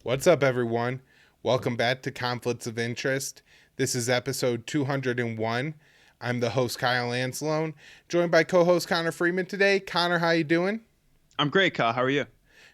What's up, everyone? Welcome back to Conflicts of Interest. This is episode 201. I'm the host, Kyle Anzalone, joined by co-host Connor Freeman today. Connor, how you doing? I'm great, Kyle. How are you?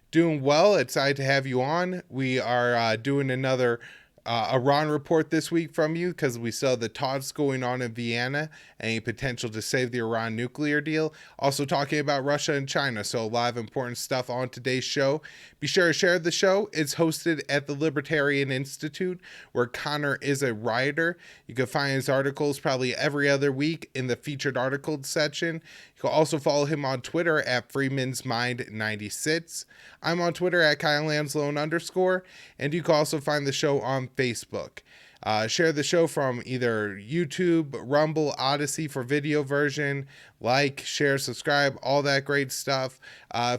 Doing well. Excited to have you on. We are doing another Iran report this week from you because we saw the talks going on in Vienna, any potential to save the Iran nuclear deal. Also talking about Russia and China. So a lot of important stuff on today's show. Be sure to share the show. It's hosted at the Libertarian Institute, where Connor is a writer. You can find his articles probably every other week in the featured articles section. You can also follow him on Twitter at Freeman's Mind 96. I'm on Twitter at KyleAnsloan_, and you can also find the show on Facebook. Share the show from either YouTube, Rumble, Odyssey for video version. Like, share, subscribe, all that great stuff.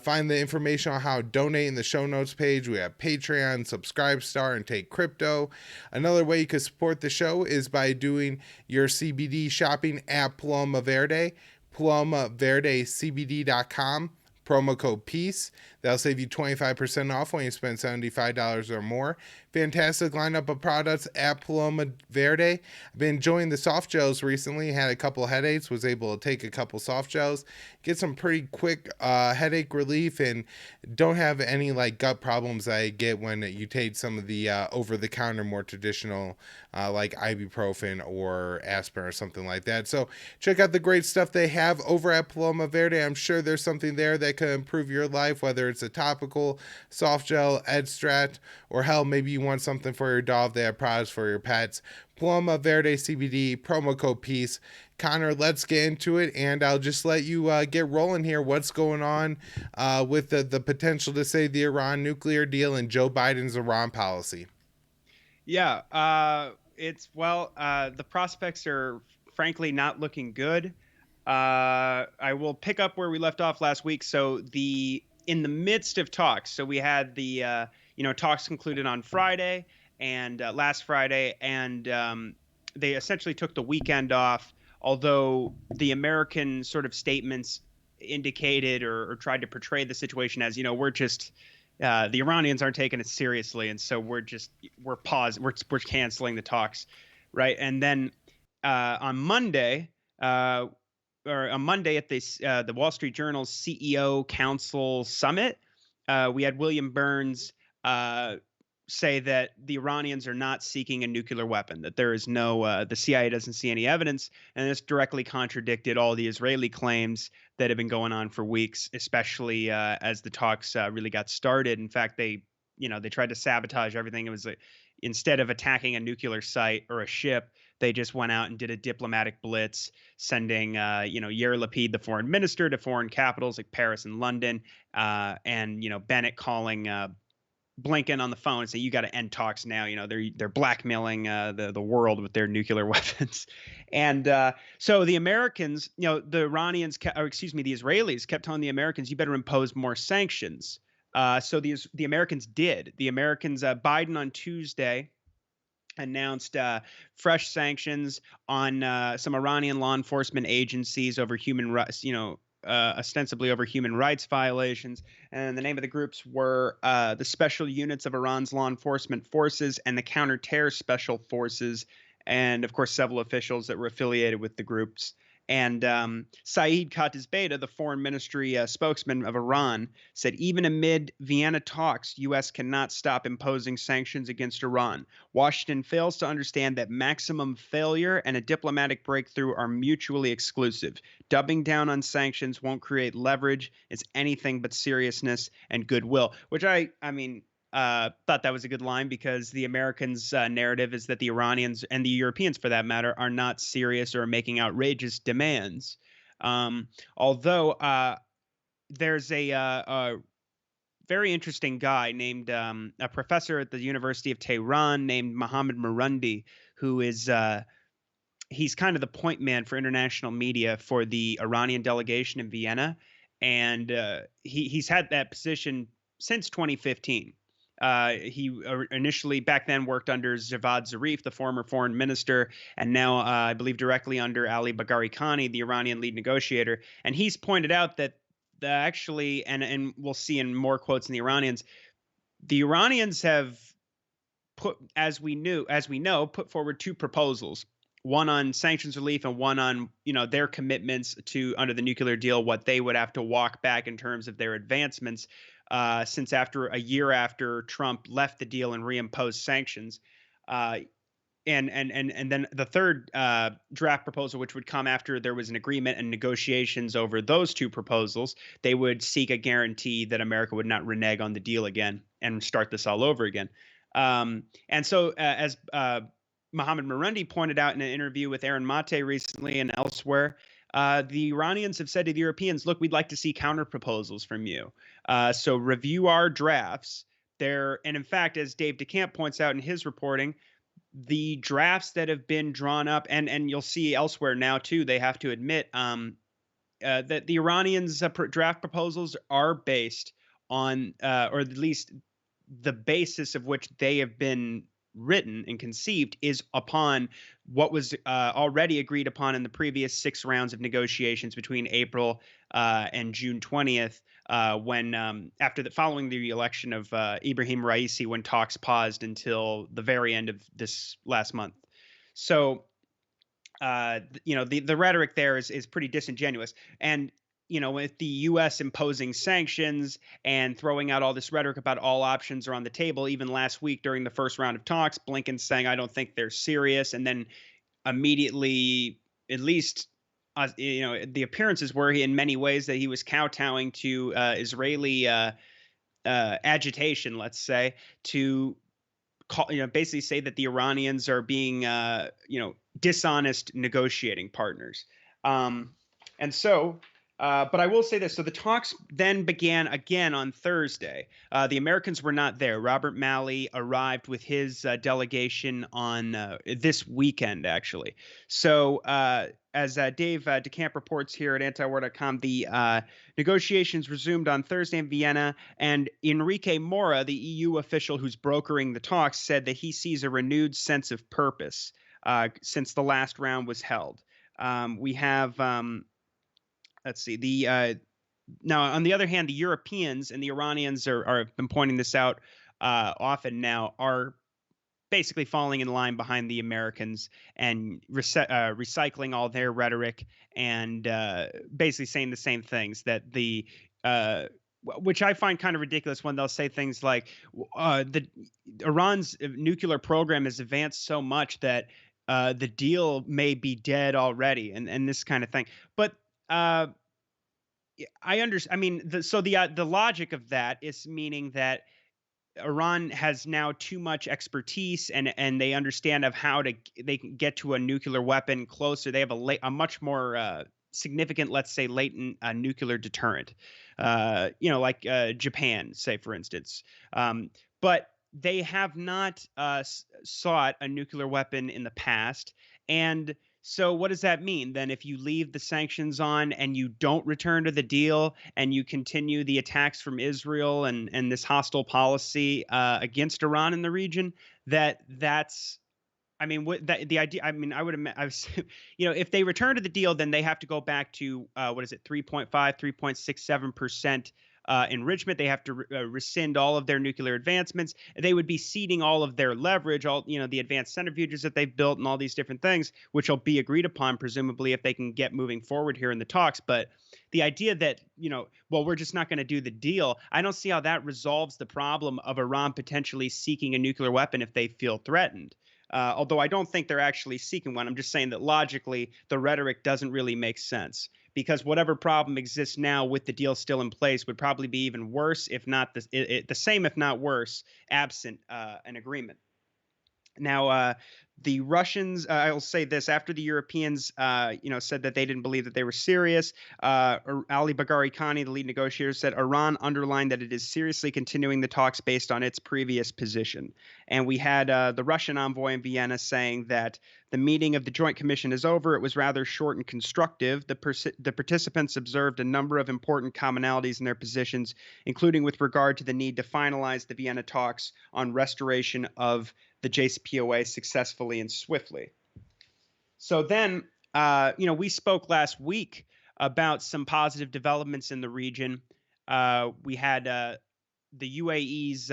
Find the information on how to donate in the show notes page. We have Patreon, Subscribestar, and Take Crypto. Another way you can support the show is by doing your CBD shopping at Paloma Verde, PalomaVerdeCBD.com. Promo code PEACE. That'll save you 25% off when you spend $75 or more. Fantastic lineup of products at Paloma Verde. I've been enjoying the soft gels recently. Had a couple headaches. Was able to take a couple soft gels. Get some pretty quick headache relief and don't have any like gut problems I get when you take some of the over-the-counter more traditional like ibuprofen or aspirin or something like that. So check out the great stuff they have over at Paloma Verde. I'm sure there's something there that could improve your life, whether it's a topical, soft gel, extract, or hell, maybe you want something for your dog. They have products for your pets. Paloma Verde CBD, promo code PEACE. Connor, let's get into it, and I'll just let you get rolling here. What's going on with the potential to save the Iran nuclear deal and Joe Biden's Iran policy? Yeah, the prospects are frankly not looking good. I will pick up where we left off last week. So in the midst of talks, so we had the talks concluded on Friday and last Friday, and they essentially took the weekend off. Although the American sort of statements indicated or tried to portray the situation as, we're just the Iranians aren't taking it seriously, and so we're canceling the talks, right? And then on Monday, or on Monday at the Wall Street Journal's CEO Council Summit, we had William Burns say that the Iranians are not seeking a nuclear weapon, that there is the CIA doesn't see any evidence, and this directly contradicted all the Israeli claims that have been going on for weeks, especially as the talks really got started. In fact, they tried to sabotage everything. It was instead of attacking a nuclear site or a ship, they just went out and did a diplomatic blitz, sending Yair Lapid, the foreign minister, to foreign capitals like Paris and London, and Bennett calling Blinken on the phone and say, you got to end talks now. They're blackmailing the world with their nuclear weapons. And so the Americans, the Iranians, the Israelis kept telling the Americans, you better impose more sanctions. So the Americans did. The Americans, Biden on Tuesday announced fresh sanctions on some Iranian law enforcement agencies over human rights, ostensibly over human rights violations. And the name of the groups were the Special Units of Iran's Law Enforcement Forces and the Counter-Terror Special Forces, and of course several officials that were affiliated with the groups. And Saeed Khatibzadeh, the foreign ministry spokesman of Iran, said even amid Vienna talks, U.S. cannot stop imposing sanctions against Iran. Washington fails to understand that maximum failure and a diplomatic breakthrough are mutually exclusive. Doubling down on sanctions won't create leverage. It's anything but seriousness and goodwill, which I mean, thought that was a good line, because the Americans' narrative is that the Iranians and the Europeans, for that matter, are not serious or making outrageous demands. Although there's a very interesting guy named a professor at the University of Tehran named Mohammad Marundi, who is he's kind of the point man for international media for the Iranian delegation in Vienna, and he's had that position since 2015. He initially back then worked under Javad Zarif, the former foreign minister, and now I believe directly under Ali Bagheri Khani, the Iranian lead negotiator. And he's pointed out that actually, and we'll see in more quotes in the Iranians, The Iranians have as we know, put forward two proposals. One on sanctions relief and one on, their commitments to under the nuclear deal, what they would have to walk back in terms of their advancements, since after a year after Trump left the deal and reimposed sanctions. And then the third draft proposal, which would come after there was an agreement and negotiations over those two proposals, they would seek a guarantee that America would not renege on the deal again and start this all over again. And so, as Mohammed Marundi pointed out in an interview with Aaron Mate recently and elsewhere, the Iranians have said to the Europeans, look, we'd like to see counter proposals from you. So review our drafts there. And in fact, as Dave DeCamp points out in his reporting, the drafts that have been drawn up, and you'll see elsewhere now too, they have to admit that the Iranians' draft proposals are based on, or at least the basis of which they have been written and conceived is upon what was already agreed upon in the previous 6 rounds of negotiations between April and June 20th, when following the election of Ibrahim Raisi, when talks paused until the very end of this last month. So, the rhetoric there is pretty disingenuous. And with the U.S. imposing sanctions and throwing out all this rhetoric about all options are on the table, even last week during the first round of talks, Blinken saying, I don't think they're serious. And then immediately, at least, the appearances were in many ways that he was kowtowing to Israeli agitation, let's say, to basically say that the Iranians are being, dishonest negotiating partners. And so, but I will say this. So the talks then began again on Thursday. The Americans were not there. Robert Malley arrived with his delegation on this weekend, actually. So as Dave DeCamp reports here at antiwar.com, the negotiations resumed on Thursday in Vienna, and Enrique Mora, the EU official who's brokering the talks, said that he sees a renewed sense of purpose since the last round was held. We have... Let's see. Now, on the other hand, the Europeans and the Iranians have been pointing this out often now, are basically falling in line behind the Americans and recycling all their rhetoric and basically saying the same things that which I find kind of ridiculous when they'll say things like Iran's nuclear program has advanced so much that the deal may be dead already, and this kind of thing. But I understand. I mean, the logic of that is meaning that Iran has now too much expertise, and they understand of how they can get to a nuclear weapon closer. They have a much more significant, let's say, latent nuclear deterrent. Like Japan, say for instance. But they have not sought a nuclear weapon in the past, and so what does that mean then? If you leave the sanctions on and you don't return to the deal and you continue the attacks from Israel and this hostile policy against Iran in the region, that's I mean, the idea? I mean, if they return to the deal, then they have to go back to 3.5, 3.67% enrichment. They have to rescind all of their nuclear advancements. They would be ceding all of their leverage, all the advanced centrifuges that they've built, and all these different things, which will be agreed upon, presumably, if they can get moving forward here in the talks. But the idea that we're just not going to do the deal, I don't see how that resolves the problem of Iran potentially seeking a nuclear weapon if they feel threatened. Although I don't think they're actually seeking one. I'm just saying that logically, the rhetoric doesn't really make sense, because whatever problem exists now with the deal still in place would probably be even worse, if not the same, if not worse, absent an agreement. Now, the Russians, I'll say this, after the Europeans, said that they didn't believe that they were serious, Ali Bagheri Khani, the lead negotiator, said Iran underlined that it is seriously continuing the talks based on its previous position. And we had the Russian envoy in Vienna saying that the meeting of the Joint Commission is over. It was rather short and constructive. The participants observed a number of important commonalities in their positions, including with regard to the need to finalize the Vienna talks on restoration of the JCPOA successfully and swiftly. So then, we spoke last week about some positive developments in the region. We had the UAE's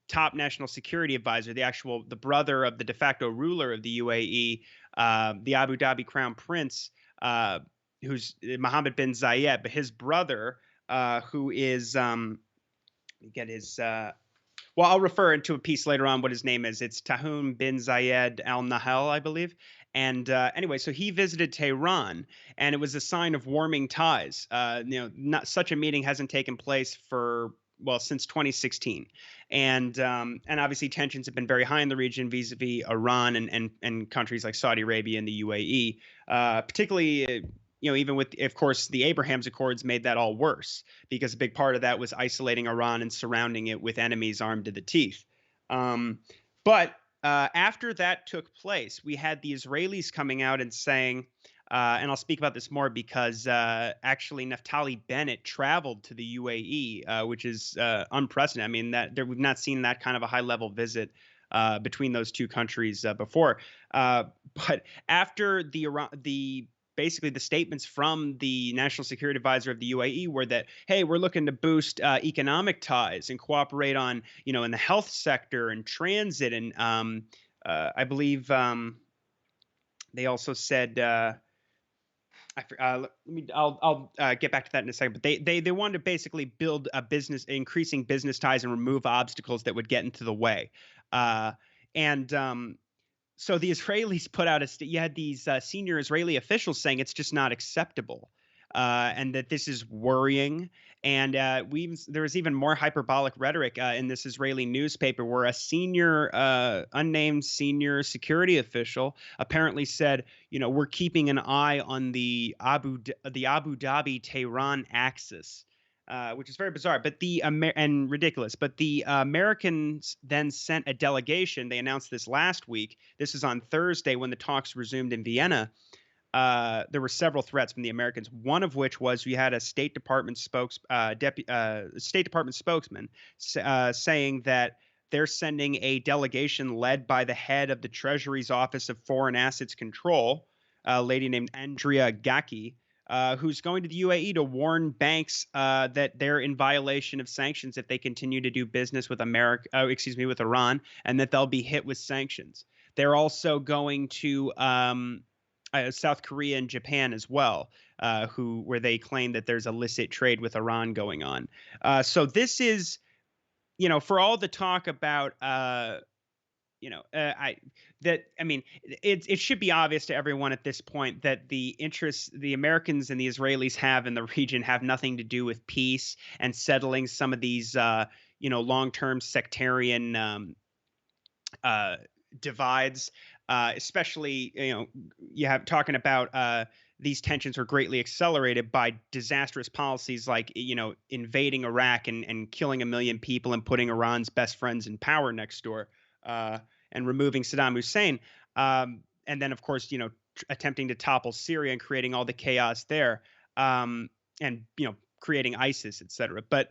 top national security advisor, the brother of the de facto ruler of the UAE, the Abu Dhabi Crown Prince, who's Mohammed bin Zayed, but his brother, who is get his well, I'll refer into a piece later on what his name is. It's Tahun bin Zayed Al Nahyan, I believe. And anyway, so he visited Tehran, and it was a sign of warming ties. Not such a meeting hasn't taken place for since 2016, and obviously tensions have been very high in the region vis-a-vis Iran and countries like Saudi Arabia and the UAE, particularly. Even with, of course, the Abraham's Accords made that all worse because a big part of that was isolating Iran and surrounding it with enemies armed to the teeth. But after that took place, we had the Israelis coming out and saying, and I'll speak about this more because actually Naftali Bennett traveled to the UAE, which is unprecedented. I mean, we've not seen that kind of a high-level visit between those two countries before. But after basically the statements from the national security advisor of the UAE were that, hey, we're looking to boost economic ties and cooperate on, in the health sector and transit. And I believe they also said, I'll get back to that in a second. But they wanted to basically build a business, increasing business ties and remove obstacles that would get into the way. So the Israelis put out you had these senior Israeli officials saying it's just not acceptable, and that this is worrying. And there was even more hyperbolic rhetoric in this Israeli newspaper where a unnamed senior security official apparently said, we're keeping an eye on the Abu Dhabi Tehran axis. Which is very bizarre, and ridiculous. But the Americans then sent a delegation. They announced this last week. This is on Thursday when the talks resumed in Vienna. There were several threats from the Americans. One of which was we had a State Department spokesman saying that they're sending a delegation led by the head of the Treasury's Office of Foreign Assets Control, a lady named Andrea Gacki. Who's going to the UAE to warn banks that they're in violation of sanctions if they continue to do business with with Iran, and that they'll be hit with sanctions. They're also going to South Korea and Japan as well, where they claim that there's illicit trade with Iran going on. So this is, for all the talk about it should be obvious to everyone at this point that the interests the Americans and the Israelis have in the region have nothing to do with peace and settling some of these, long-term sectarian divides, especially, you have talking about these tensions were greatly accelerated by disastrous policies like, invading Iraq and killing 1 million people and putting Iran's best friends in power next door. And removing Saddam Hussein, and then, of course, attempting to topple Syria and creating all the chaos there, and creating ISIS, etc. But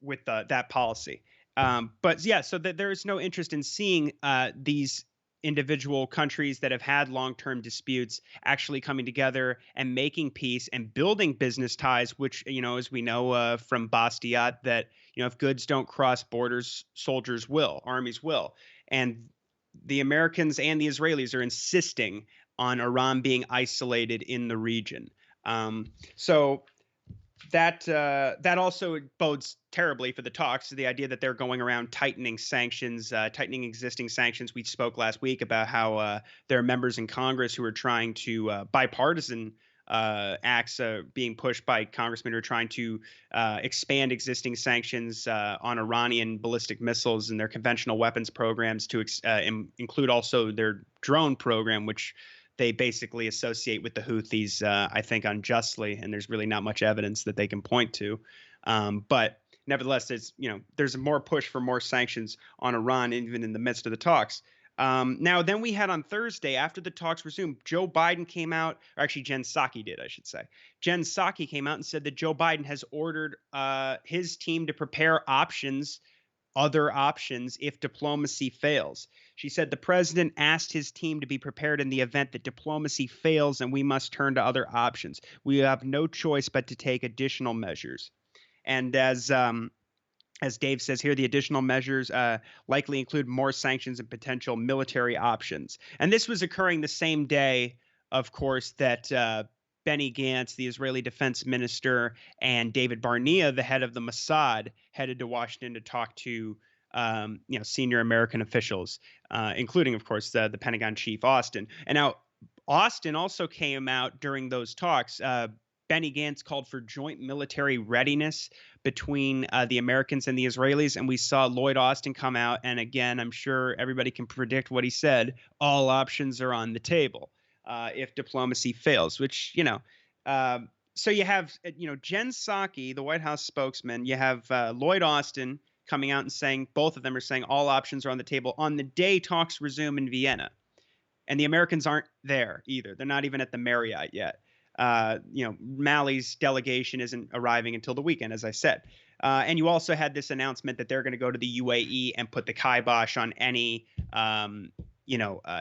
with that policy, but yeah, so there is no interest in seeing these individual countries that have had long-term disputes actually coming together and making peace and building business ties, which, as we know from Bastiat, that, if goods don't cross borders, armies will. And the Americans and the Israelis are insisting on Iran being isolated in the region. So that also bodes terribly for the talks. The idea that they're going around tightening existing sanctions. We spoke last week about how there are members in Congress who are trying to bipartisan acts being pushed by congressmen who are trying to expand existing sanctions on Iranian ballistic missiles and their conventional weapons programs to include also their drone program, which they basically associate with the Houthis, I think unjustly, and there's really not much evidence that they can point to. But nevertheless, there's more push for more sanctions on Iran, even in the midst of the talks. Now, then we had on Thursday, after the talks resumed, Joe Biden came out, or actually Jen Psaki did, I should say. Jen Psaki came out and said that Joe Biden has ordered his team to prepare other options if diplomacy fails. She said the president asked his team to be prepared in the event that diplomacy fails and we must turn to other options. We have no choice but to take additional measures. And as As Dave says here, the additional measures likely include more sanctions and potential military options. And this was occurring the same day, of course, that Benny Gantz, the Israeli defense minister, and David Barnea, the head of the Mossad, headed to Washington to talk to senior American officials, including, of course, the Pentagon chief Austin. And now Austin also came out during those talks. Benny Gantz called for joint military readiness between the Americans and the Israelis. And we saw Lloyd Austin come out. And again, I'm sure everybody can predict what he said. All options are on the table if diplomacy fails, which, so you have, Jen Psaki, the White House spokesman, you have Lloyd Austin coming out and saying, both of them are saying all options are on the table on the day talks resume in Vienna. And the Americans aren't there either. They're not even at the Marriott yet. Mali's delegation isn't arriving until the weekend, as I said. And you also had this announcement that they're going to go to the UAE and put the kibosh on any,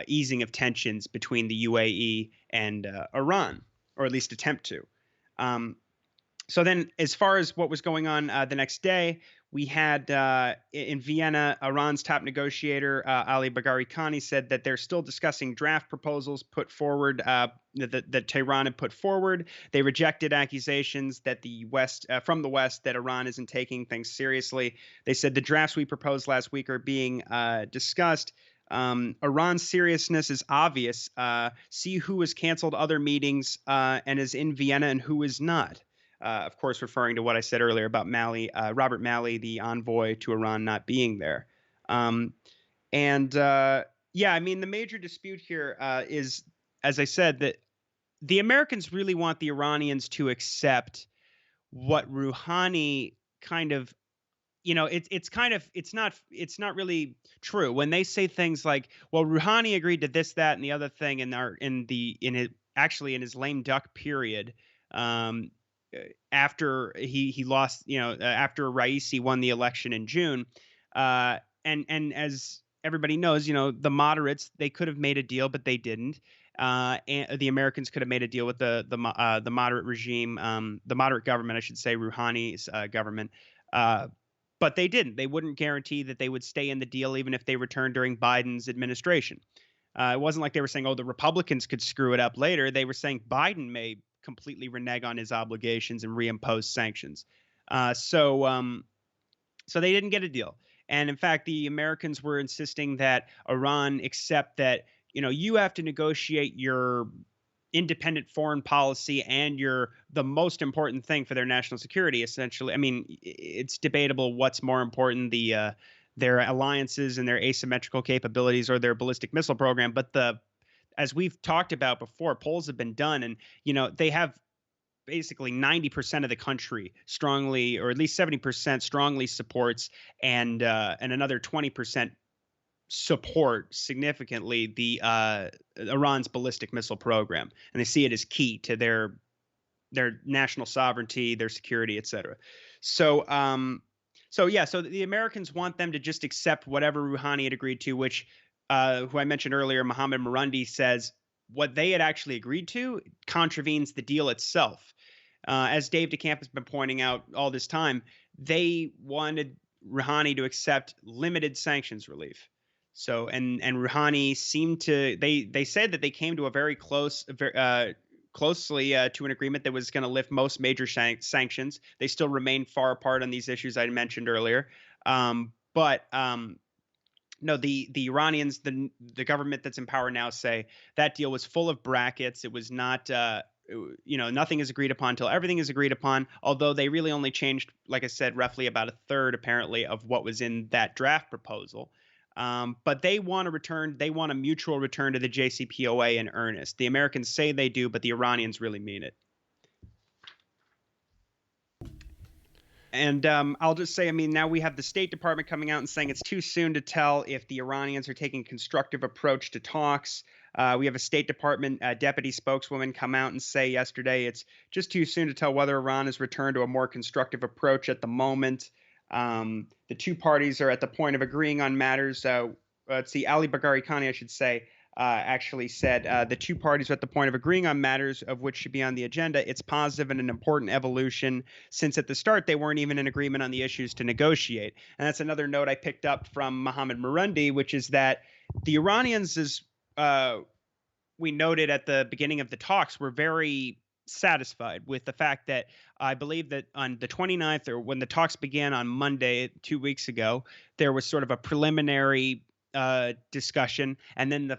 easing of tensions between the UAE and Iran, or at least attempt to. So then, as far as what was going on the next day, we had in Vienna, Iran's top negotiator, Ali Bagheri Khani, said that they're still discussing draft proposals put forward that Tehran had put forward. They rejected accusations that from the West that Iran isn't taking things seriously. They said the drafts we proposed last week are being discussed. Iran's seriousness is obvious. See who has canceled other meetings and is in Vienna and who is not. Of course, referring to what I said earlier about Robert Malley, the envoy to Iran, not being there. The major dispute here is, as I said, that the Americans really want the Iranians to accept what Rouhani kind of, it's not really true when they say things like, well, Rouhani agreed to this, that, and the other thing in his lame duck period. After he lost, after Raisi won the election in June, and as everybody knows, the moderates, they could have made a deal, but they didn't. And the Americans could have made a deal with the moderate regime, the moderate government, I should say, Rouhani's government, but they didn't. They wouldn't guarantee that they would stay in the deal even if they returned during Biden's administration. It wasn't like they were saying, oh, the Republicans could screw it up later. They were saying Biden may completely renege on his obligations and reimpose sanctions. So they didn't get a deal. And in fact, the Americans were insisting that Iran accept that, you have to negotiate your independent foreign policy and the most important thing for their national security, essentially. I mean, it's debatable what's more important, their alliances and their asymmetrical capabilities or their ballistic missile program. But as we've talked about before, polls have been done, and they have basically 90% of the country strongly, or at least 70% strongly supports, and another 20% support significantly the Iran's ballistic missile program, and they see it as key to their national sovereignty, their security, etc. So the Americans want them to just accept whatever Rouhani had agreed to, which who I mentioned earlier, Mohammed Marundi, says what they had actually agreed to contravenes the deal itself. As Dave DeCamp has been pointing out all this time, they wanted Rouhani to accept limited sanctions relief. So, and Rouhani seemed to, they said that they came to a very closely to an agreement that was going to lift most major sanctions. They still remain far apart on these issues I mentioned earlier. No, the Iranians, the government that's in power now, say that deal was full of brackets. It was not, nothing is agreed upon until everything is agreed upon. Although they really only changed, like I said, roughly about a third, apparently, of what was in that draft proposal. But they want a return. They want a mutual return to the JCPOA in earnest. The Americans say they do, but the Iranians really mean it. And I'll just say, now we have the State Department coming out and saying it's too soon to tell if the Iranians are taking a constructive approach to talks. We have a State Department deputy spokeswoman come out and say yesterday it's just too soon to tell whether Iran has returned to a more constructive approach at the moment. The two parties are at the point of agreeing on matters. Let's see, Ali Bagheri Khani, I should say, actually said the two parties are at the point of agreeing on matters of which should be on the agenda. It's positive and an important evolution since at the start they weren't even in agreement on the issues to negotiate. And that's another note I picked up from Mohammed Marundi, which is that the Iranians, as we noted at the beginning of the talks, were very satisfied with the fact that I believe that on the 29th, or when the talks began on Monday 2 weeks ago, there was sort of a preliminary discussion, and then the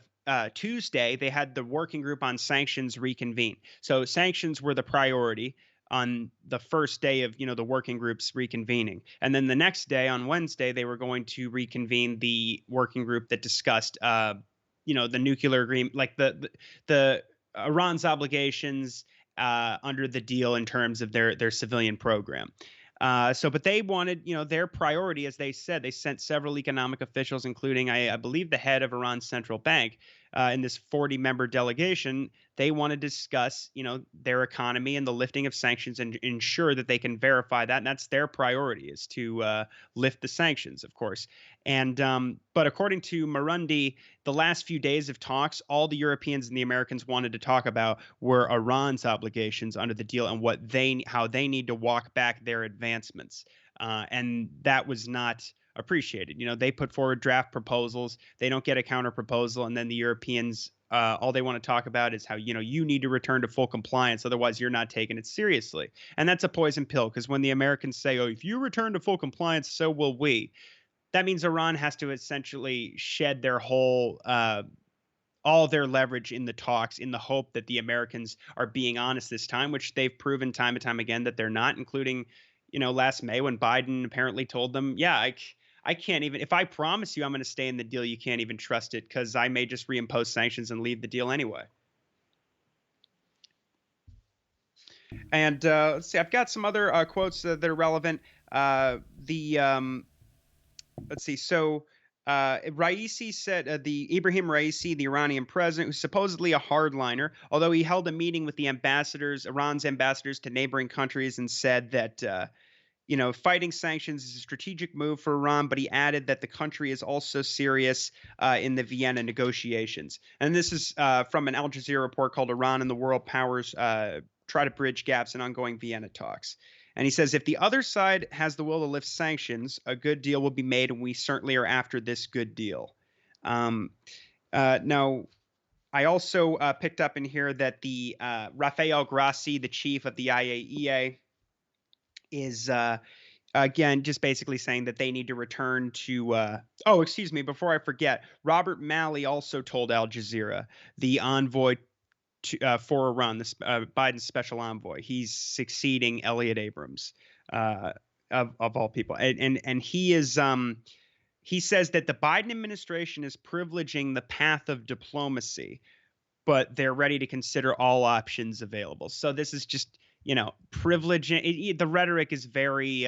Tuesday they had the working group on sanctions reconvene. So sanctions were the priority on the first day of the working groups reconvening, and then the next day on Wednesday they were going to reconvene the working group that discussed the nuclear agreement, like the Iran's obligations under the deal in terms of their civilian program. But they wanted, their priority, as they said, they sent several economic officials, including, I believe, the head of Iran's central bank, in this 40-member delegation. They want to discuss, their economy and the lifting of sanctions and ensure that they can verify that. And that's their priority, is to lift the sanctions, of course. And but according to Marundi, the last few days of talks, all the Europeans and the Americans wanted to talk about were Iran's obligations under the deal and how they need to walk back their advancements. And that was not appreciated. They put forward draft proposals. They don't get a counter proposal. And then the Europeans, all they want to talk about is how, you need to return to full compliance. Otherwise, you're not taking it seriously. And that's a poison pill, because when the Americans say, oh, if you return to full compliance, so will we. That means Iran has to essentially shed their whole all their leverage in the talks, in the hope that the Americans are being honest this time, which they've proven time and time again that they're not, including, last May when Biden apparently told them, yeah, I can't even, if I promise you I'm going to stay in the deal, you can't even trust it, because I may just reimpose sanctions and leave the deal anyway. And let's see, I've got some other quotes that are relevant. Let's see. So Raisi said, the Ibrahim Raisi, the Iranian president, who's supposedly a hardliner, although he held a meeting with the ambassadors, Iran's ambassadors to neighboring countries, and said that fighting sanctions is a strategic move for Iran, but he added that the country is also serious in the Vienna negotiations. And this is from an Al Jazeera report called "Iran and the World Powers Try to Bridge Gaps in Ongoing Vienna Talks." And he says, if the other side has the will to lift sanctions, a good deal will be made, and we certainly are after this good deal. Now, I also picked up in here that the Rafael Grassi, the chief of the IAEA, is again just basically saying that they need to return to excuse me, before I forget, Robert Malley also told Al Jazeera, the envoy for Iran, this Biden's special envoy. He's succeeding Elliot Abrams, of all people, and he is he says that the Biden administration is privileging the path of diplomacy, but they're ready to consider all options available. So this is just privileging. The rhetoric is very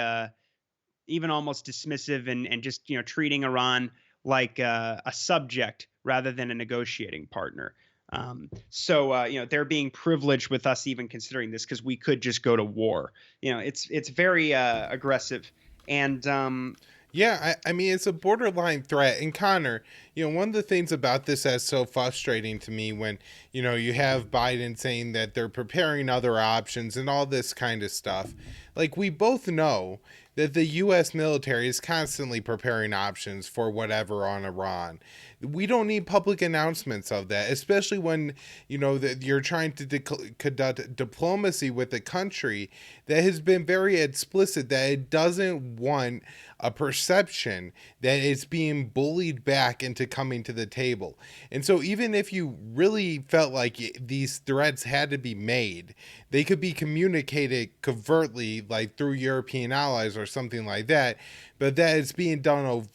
even almost dismissive, and just treating Iran like a subject rather than a negotiating partner. They're being privileged with us even considering this, because we could just go to war. It's very aggressive. And yeah, I mean, it's a borderline threat. And Connor, one of the things about this that's so frustrating to me when, you have Biden saying that they're preparing other options and all this kind of stuff. Like, we both know that the U.S. military is constantly preparing options for whatever on Iran. We don't need public announcements of that, especially when, that you're trying to conduct diplomacy with a country that has been very explicit that it doesn't want a perception that it's being bullied back into coming to the table. And so even if you really felt like these threats had to be made, they could be communicated covertly, like through European allies or something like that, but that it's being done,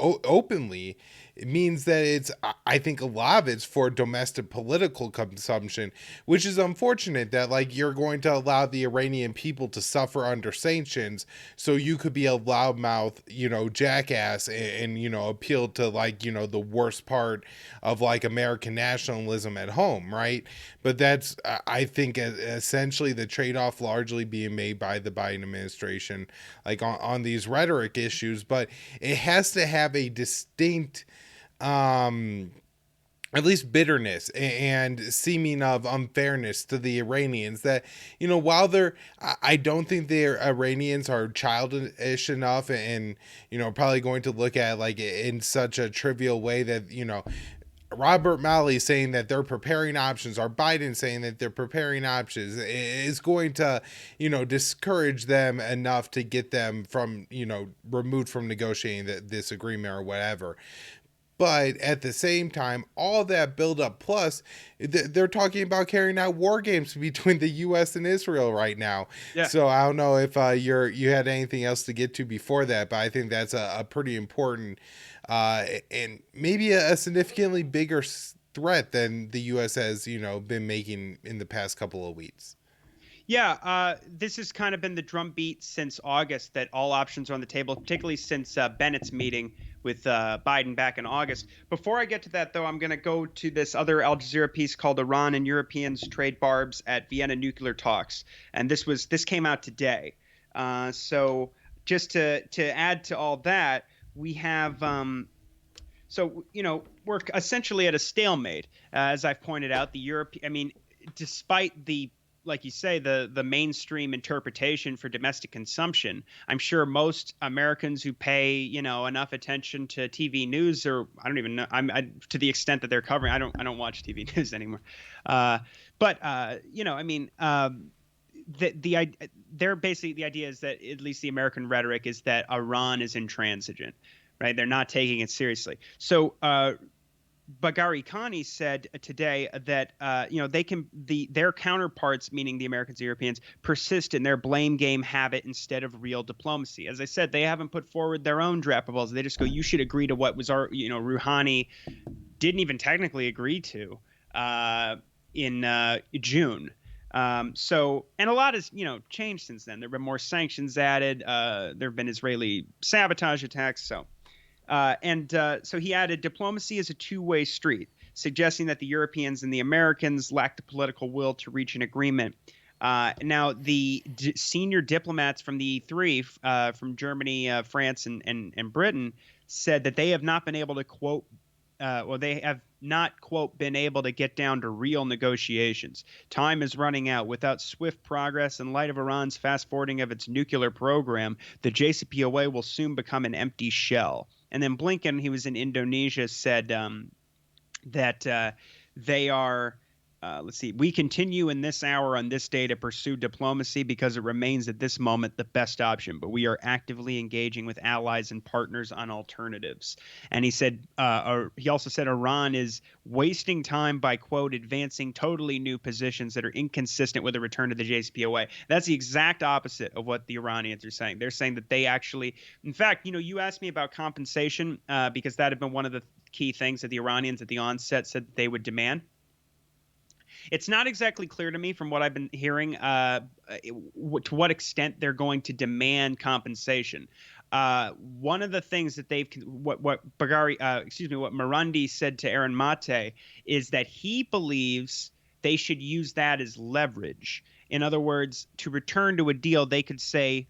openly. It means that it's, I think a lot of it's for domestic political consumption, which is unfortunate that, like, you're going to allow the Iranian people to suffer under sanctions so you could be a loudmouth, jackass and appeal to, like, the worst part of, like, American nationalism at home, right? But that's, I think, essentially the trade-off largely being made by the Biden administration, like, on these rhetoric issues. But it has to have a distinct at least bitterness and seeming of unfairness to the Iranians that, while I don't think the Iranians are childish enough and, probably going to look at like in such a trivial way that, Robert Malley saying that they're preparing options, or Biden saying that they're preparing options, is going to, discourage them enough to get them from, removed from negotiating this agreement or whatever. But at the same time, all that buildup plus, they're talking about carrying out war games between the U.S. and Israel right now. Yeah. So I don't know if you had anything else to get to before that, but I think that's a pretty important and maybe a significantly bigger threat than the U.S. has been making in the past couple of weeks. Yeah, this has kind of been the drumbeat since August that all options are on the table, particularly since Bennett's meeting with Biden back in August. Before I get to that, though, I'm going to go to this other Al Jazeera piece called "Iran and Europeans Trade Barbs at Vienna Nuclear Talks," and this came out today. So just to add to all that, we have. We're essentially at a stalemate, as I've pointed out. Despite the, like you say, the mainstream interpretation for domestic consumption, I'm sure most Americans who pay enough attention to TV news, or I don't even know, to the extent that they're covering, I don't watch TV news anymore. They're basically, the idea is that at least the American rhetoric is that Iran is intransigent, right? They're not taking it seriously. So Bagheri Khani said today that their counterparts, meaning the Americans and Europeans, persist in their blame game habit instead of real diplomacy. As I said, they haven't put forward their own draft proposal. They just go, you should agree to what was Rouhani didn't even technically agree to in June. And a lot has changed since then. There have been more sanctions added. There have been Israeli sabotage attacks. So he added, diplomacy is a two-way street, suggesting that the Europeans and the Americans lack the political will to reach an agreement. Now, the senior diplomats from the E3, from Germany, France, and Britain, said that they have not been able to they have not, quote, been able to get down to real negotiations. Time is running out. Without swift progress in light of Iran's fast-forwarding of its nuclear program, the JCPOA will soon become an empty shell. And then Blinken, he was in Indonesia, said that they are we continue in this hour on this day to pursue diplomacy because it remains at this moment the best option, but we are actively engaging with allies and partners on alternatives. And he said, he also said Iran is wasting time by, quote, advancing totally new positions that are inconsistent with a return to the JCPOA. That's the exact opposite of what the Iranians are saying. They're saying that they actually, in fact, you asked me about compensation because that had been one of the key things that the Iranians at the onset said that they would demand. It's not exactly clear to me from what I've been hearing to what extent they're going to demand compensation. One of the things that what Marandi said to Aaron Mate is that he believes they should use that as leverage. In other words, to return to a deal, they could say,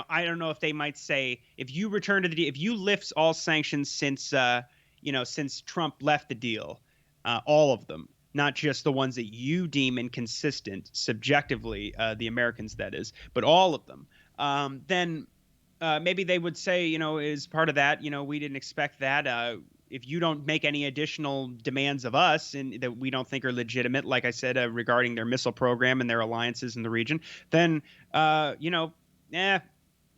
I don't know if they might say, if you return to the deal, if you lift all sanctions since Trump left the deal, all of them, not just the ones that you deem inconsistent subjectively, the Americans, that is, but all of them, then maybe they would say, as part of that, we didn't expect that. If you don't make any additional demands of us and that we don't think are legitimate, like I said, regarding their missile program and their alliances in the region, then,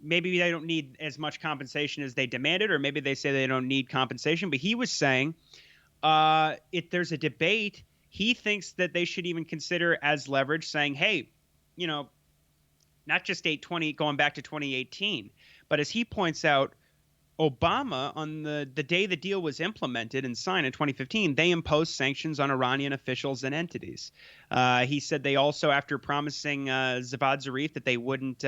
maybe they don't need as much compensation as they demanded, or maybe they say they don't need compensation. But he was saying if there's a debate, he thinks that they should even consider as leverage, saying, hey, not just 820 going back to 2018, but as he points out, Obama, on the day the deal was implemented and signed in 2015, they imposed sanctions on Iranian officials and entities. He said they also, after promising Javad Zarif that they wouldn't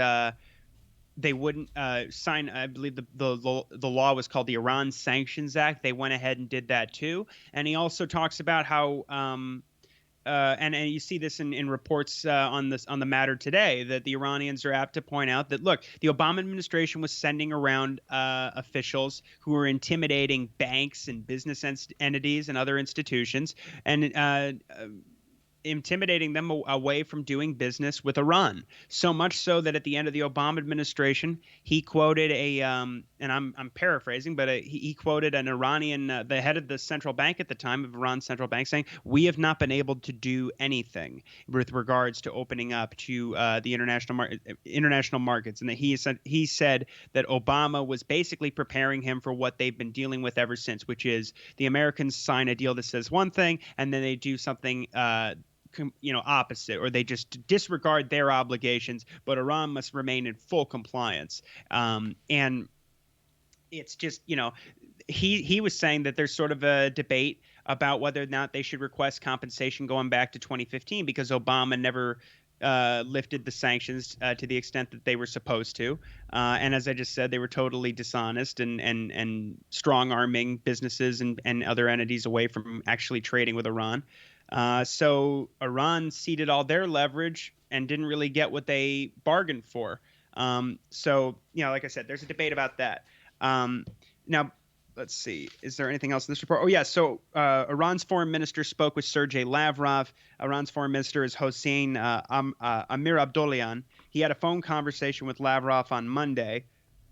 sign, I believe the law was called the Iran Sanctions Act. They went ahead and did that too. And he also talks about how and you see this in reports on the matter today, that the Iranians are apt to point out that, look, the Obama administration was sending around officials who were intimidating banks and business entities and other institutions, and intimidating them away from doing business with Iran. So much so that at the end of the Obama administration, he quoted and I'm paraphrasing, but he quoted an Iranian, the head of the central bank at the time, of Iran's central bank, saying, "We have not been able to do anything with regards to opening up to the international markets," and that he said that Obama was basically preparing him for what they've been dealing with ever since, which is the Americans sign a deal that says one thing, and then they do something opposite, or they just disregard their obligations, but Iran must remain in full compliance. And it's just, he was saying that there's sort of a debate about whether or not they should request compensation going back to 2015, because Obama never lifted the sanctions to the extent that they were supposed to. And as I just said, they were totally dishonest and strong arming businesses and other entities away from actually trading with Iran. So Iran ceded all their leverage and didn't really get what they bargained for. So, like I said, there's a debate about that. Now, let's see. Is there anything else in this report? Oh, yeah. So Iran's foreign minister spoke with Sergei Lavrov. Iran's foreign minister is Hossein Amir Abdollahian. He had a phone conversation with Lavrov on Monday,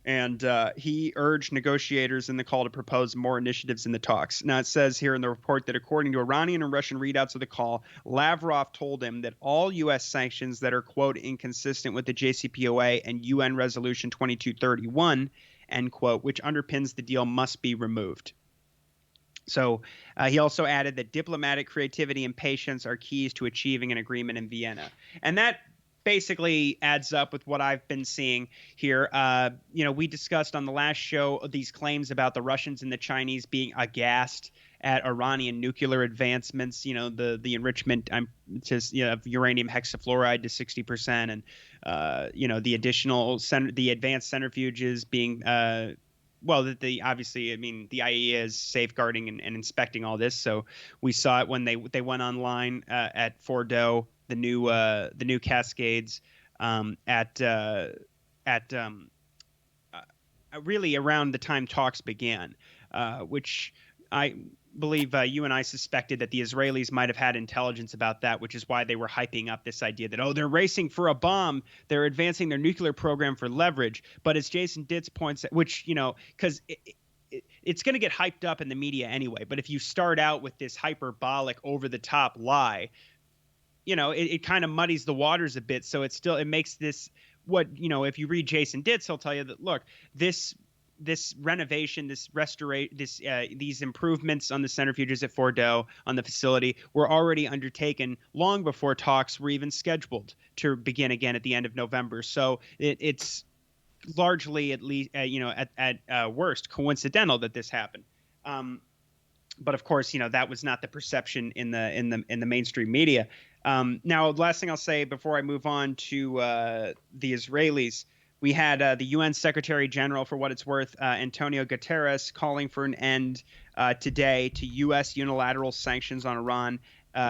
and he urged negotiators in the call to propose more initiatives in the talks. Now, it says here in the report that according to Iranian and Russian readouts of the call, Lavrov told him that all U.S. sanctions that are, quote, inconsistent with the JCPOA and UN Resolution 2231, end quote, which underpins the deal, must be removed. So he also added that diplomatic creativity and patience are keys to achieving an agreement in Vienna. And that basically adds up with what I've been seeing here. We discussed on the last show these claims about the Russians and the Chinese being aghast at Iranian nuclear advancements, the enrichment of uranium hexafluoride to 60%, and the additional the advanced centrifuges being obviously, the IAEA is safeguarding and inspecting all this. So we saw it when they went online at Fordo, the new cascades really around the time talks began, which I believe you and I suspected that the Israelis might have had intelligence about that, which is why they were hyping up this idea that, they're racing for a bomb, they're advancing their nuclear program for leverage. But as Jason Ditz points out, which, because it's going to get hyped up in the media anyway, but if you start out with this hyperbolic, over-the-top lie, it kind of muddies the waters a bit. So it makes this if you read Jason Ditz, he'll tell you that, look, this renovation, these improvements on the centrifuges at Fordo, on the facility, were already undertaken long before talks were even scheduled to begin again at the end of November. So it's largely, at least, at worst, coincidental that this happened. But of course, that was not the perception in the mainstream media. Now, the last thing I'll say before I move on to the Israelis, we had the UN Secretary General, for what it's worth, Antonio Guterres, calling for an end today to U.S. unilateral sanctions on Iran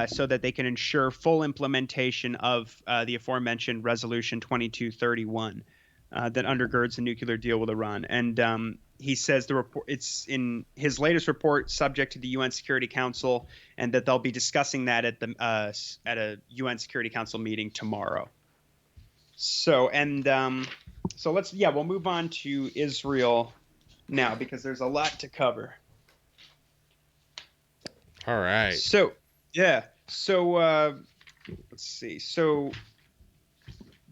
so that they can ensure full implementation of the aforementioned Resolution 2231 that undergirds the nuclear deal with Iran. And he says it's in his latest report, subject to the UN Security Council, and that they'll be discussing that at a UN Security Council meeting tomorrow. So we'll move on to Israel now, because there's a lot to cover. All right. So let's see. So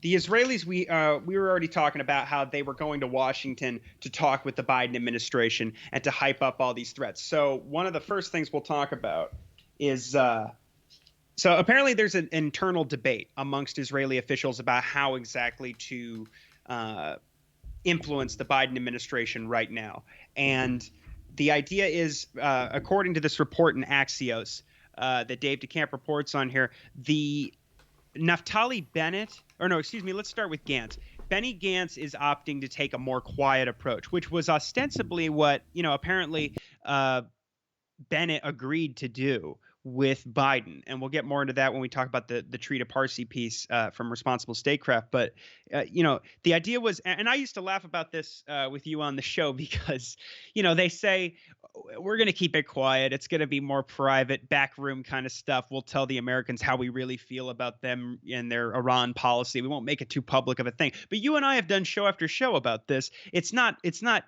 the Israelis, we were already talking about how they were going to Washington to talk with the Biden administration and to hype up all these threats. So one of the first things we'll talk about is so apparently there's an internal debate amongst Israeli officials about how exactly to influence the Biden administration right now. And the idea is, according to this report in Axios that Dave DeCamp reports on here, the Naftali Bennett, let's start with Gantz. Benny Gantz is opting to take a more quiet approach, which was ostensibly what, apparently Bennett agreed to do, with Biden. And we'll get more into that when we talk about the Tree to Parsi piece from Responsible Statecraft. But, the idea was, and I used to laugh about this with you on the show because, they say, we're going to keep it quiet. It's going to be more private, backroom kind of stuff. We'll tell the Americans how we really feel about them and their Iran policy. We won't make it too public of a thing. But you and I have done show after show about this. It's not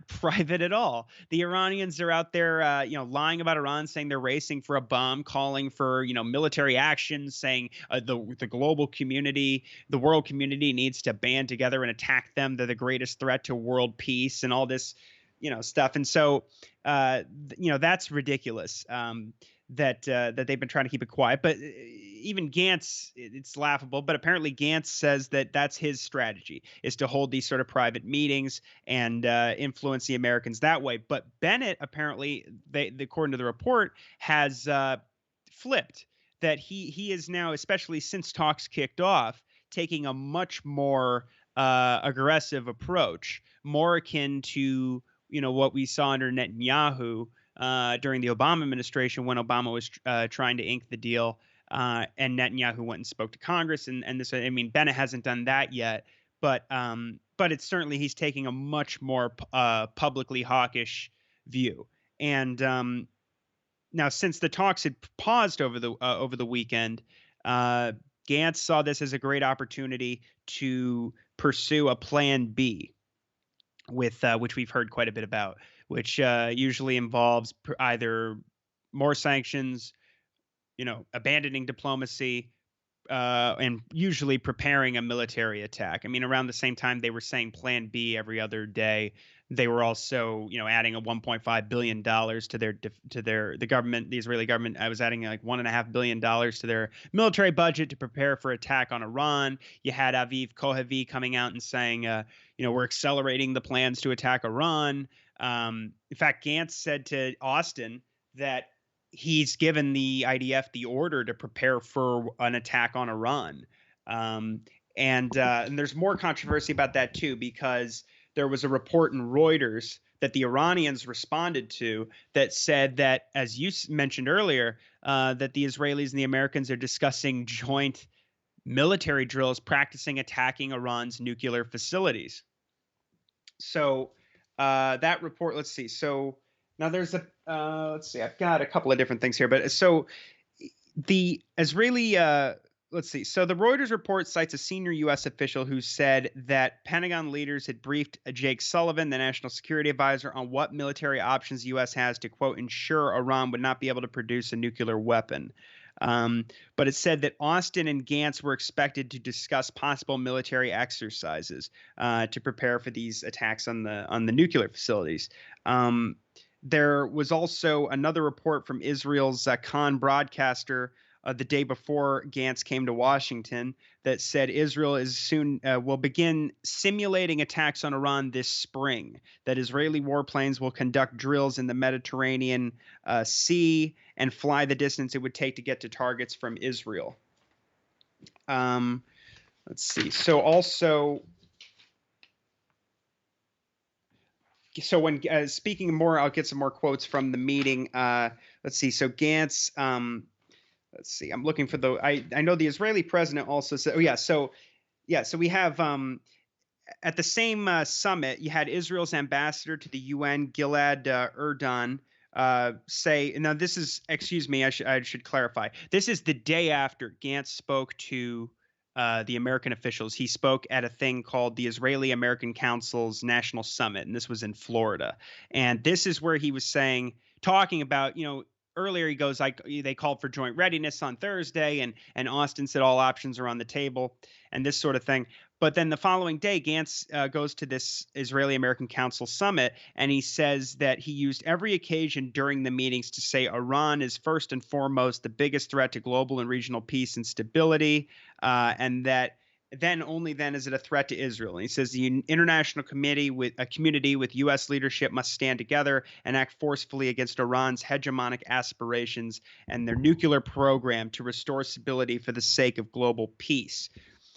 private at all. The Iranians are out there, lying about Iran, saying they're racing for a bomb, calling for, military action, saying the global community, the world community needs to band together and attack them. They're the greatest threat to world peace and all this, stuff. And so, that's ridiculous. That they've been trying to keep it quiet, but even Gantz, it's laughable. But apparently Gantz says that that's his strategy, is to hold these sort of private meetings and influence the Americans that way. But Bennett, apparently, according to the report, has flipped. That he is now, especially since talks kicked off, taking a much more aggressive approach, more akin to what we saw under Netanyahu during the Obama administration, when Obama was trying to ink the deal, and Netanyahu went and spoke to Congress, and this. I mean, Bennett hasn't done that yet, but it's certainly, he's taking a much more publicly hawkish view. And now, since the talks had paused over the weekend, Gantz saw this as a great opportunity to pursue a Plan B, with which we've heard quite a bit about, which usually involves either more sanctions, abandoning diplomacy, and usually preparing a military attack. I mean, around the same time they were saying Plan B every other day, they were also, adding a $1.5 billion to the government, the Israeli government. I was adding like $1.5 billion to their military budget to prepare for attack on Iran. You had Aviv Kohavi coming out and saying, we're accelerating the plans to attack Iran. In fact, Gantz said to Austin that he's given the IDF the order to prepare for an attack on Iran. And there's more controversy about that too, because there was a report in Reuters that the Iranians responded to that said that, as you mentioned earlier, that the Israelis and the Americans are discussing joint military drills, practicing attacking Iran's nuclear facilities. So that report, let's see. So now there's let's see, I've got a couple of different things here, but so the Israeli, let's see. So the Reuters report cites a senior U.S. official who said that Pentagon leaders had briefed Jake Sullivan, the national security advisor, on what military options the U.S. has to, quote, ensure Iran would not be able to produce a nuclear weapon. But it said that Austin and Gantz were expected to discuss possible military exercises to prepare for these attacks on the nuclear facilities. There was also another report from Israel's Khan broadcaster the day before Gantz came to Washington that said Israel is soon will begin simulating attacks on Iran this spring, that Israeli warplanes will conduct drills in the Mediterranean Sea and fly the distance it would take to get to targets from Israel. Let's see. So also, so when speaking more, I'll get some more quotes from the meeting. Let's see. So Gantz, let's see. I'm looking for the. I know the Israeli president also said. Oh yeah. So we have at the same summit, you had Israel's ambassador to the UN, Gilad Erdan, say. Now this is. Excuse me. I should clarify. This is the day after Gantz spoke to the American officials. He spoke at a thing called the Israeli-American Council's National Summit, and this was in Florida. And this is where he was talking about, earlier he goes, like, they called for joint readiness on Thursday, and Austin said all options are on the table and this sort of thing. But then the following day, Gantz goes to this Israeli-American Council summit, and he says that he used every occasion during the meetings to say Iran is first and foremost the biggest threat to global and regional peace and stability, and that only then is it a threat to Israel. And he says the international community with U.S. leadership must stand together and act forcefully against Iran's hegemonic aspirations and their nuclear program to restore stability for the sake of global peace.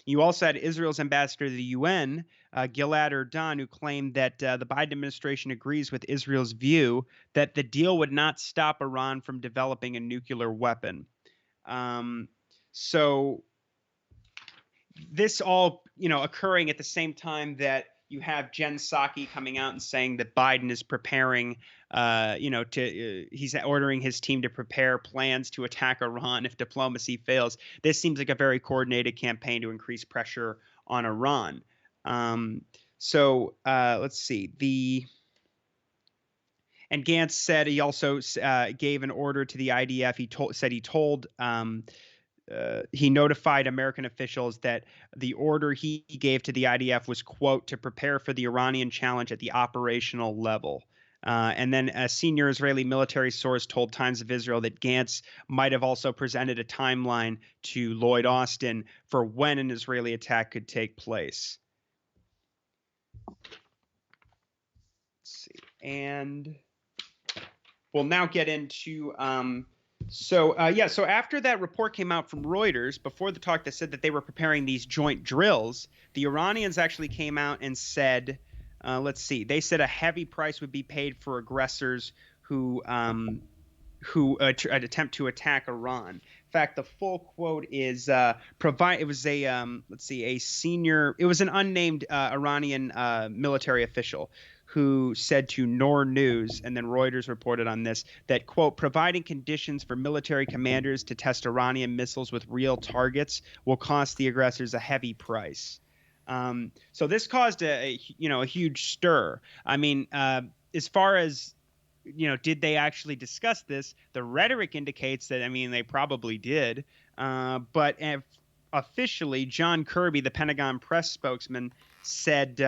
You also had Israel's ambassador to the UN, Gilad Erdan, who claimed that the Biden administration agrees with Israel's view that the deal would not stop Iran from developing a nuclear weapon. So this all, occurring at the same time that you have Jen Psaki coming out and saying that Biden is preparing, he's ordering his team to prepare plans to attack Iran if diplomacy fails. This seems like a very coordinated campaign to increase pressure on Iran. Let's see. And Gantz said he also gave an order to the IDF. He notified American officials that the order he gave to the IDF was, quote, to prepare for the Iranian challenge at the operational level. And then a senior Israeli military source told Times of Israel that Gantz might have also presented a timeline to Lloyd Austin for when an Israeli attack could take place. Let's see. And we'll now get into So after that report came out from Reuters, before the talk that said that they were preparing these joint drills, the Iranians actually came out and said, they said a heavy price would be paid for aggressors who attempt to attack Iran. In fact, the full quote is it was an unnamed Iranian military official who said to Noor News, and then Reuters reported on this, that, quote, providing conditions for military commanders to test Iranian missiles with real targets will cost the aggressors a heavy price. So this caused a huge stir. I mean, as far as, did they actually discuss this? The rhetoric indicates that, they probably did. But officially, John Kirby, the Pentagon press spokesman, said,